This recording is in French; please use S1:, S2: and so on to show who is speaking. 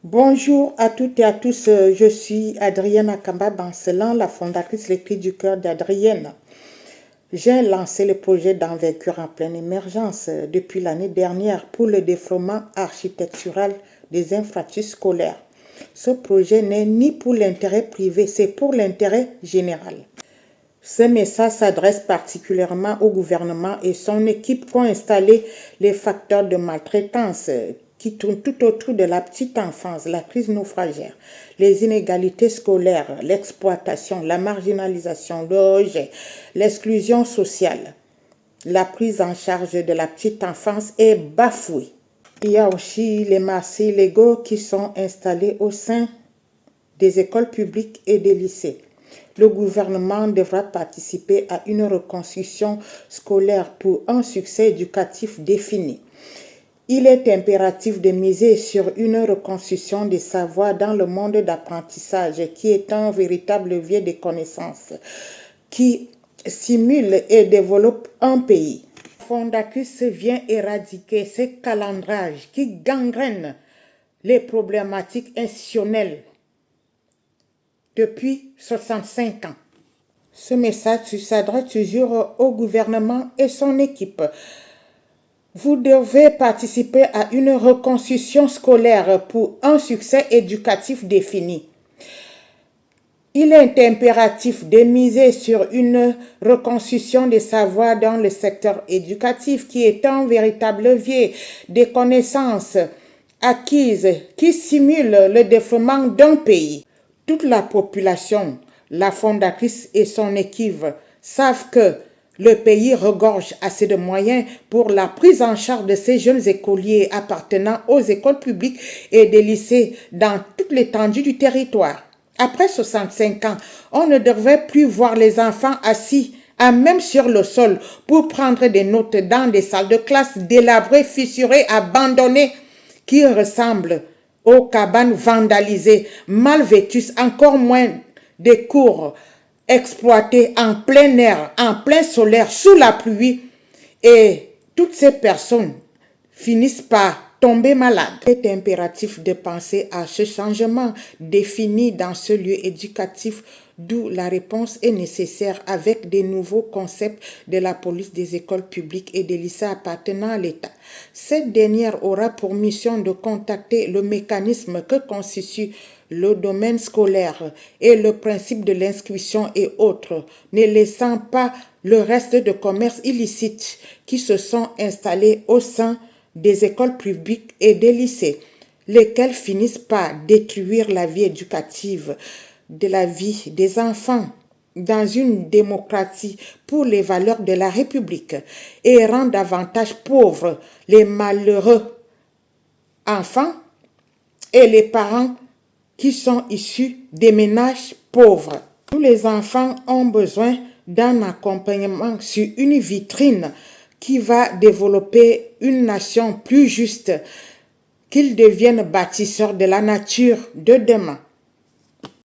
S1: Bonjour à toutes et à tous, je suis Adrienne Akamba Bancelan, la fondatrice Les Cris du Cœur d'Adrienne. J'ai lancé le projet d'envergure en pleine émergence depuis l'année dernière pour le développement architectural des infrastructures scolaires. Ce projet n'est ni pour l'intérêt privé, c'est pour l'intérêt général. Ce message s'adresse particulièrement au gouvernement et son équipe qui ont installé les facteurs de maltraitance qui tournent tout autour de la petite enfance, la crise naufragère, les inégalités scolaires, l'exploitation, la marginalisation, le rejet, l'exclusion sociale. La prise en charge de la petite enfance est bafouée. Il y a aussi les marchés illégaux qui sont installés au sein des écoles publiques et des lycées. Le gouvernement devra participer à une reconstruction scolaire pour un succès éducatif défini. Il est impératif de miser sur une reconstruction des savoirs dans le monde d'apprentissage qui est un véritable levier de connaissances qui stimule et développe un pays. Fondatrice vient éradiquer ces calendrages qui gangrènent les problématiques institutionnelles depuis 65 ans. Ce message s'adresse toujours au gouvernement et son équipe. Vous devez participer à une reconstruction scolaire pour un succès éducatif défini. Il est impératif de miser sur une reconstruction des savoirs dans le secteur éducatif qui est un véritable levier des connaissances acquises qui stimule le développement d'un pays. Toute la population, la fondatrice et son équipe savent que le pays regorge assez de moyens pour la prise en charge de ces jeunes écoliers appartenant aux écoles publiques et des lycées dans toute l'étendue du territoire. Après 65 ans, on ne devrait plus voir les enfants assis à même sur le sol pour prendre des notes dans des salles de classe délabrées, fissurées, abandonnées, qui ressemblent aux cabanes vandalisées, mal vêtues, encore moins des cours exploités en plein air, en plein solaire, sous la pluie. Et toutes ces personnes finissent par tomber malades. Il est impératif de penser à ce changement défini dans ce lieu éducatif, d'où la réponse est nécessaire avec des nouveaux concepts de la police des écoles publiques et des lycées appartenant à l'État. Cette dernière aura pour mission de contacter le mécanisme que constitue le domaine scolaire et le principe de l'inscription et autres, ne laissant pas le reste de commerces illicites qui se sont installés au sein des écoles publiques et des lycées, lesquels finissent par détruire la vie éducative de la vie des enfants dans une démocratie pour les valeurs de la République et rend davantage pauvres les malheureux enfants et les parents qui sont issus des ménages pauvres. Tous les enfants ont besoin d'un accompagnement sur une vitrine qui va développer une nation plus juste, qu'ils deviennent bâtisseurs de la nature de demain.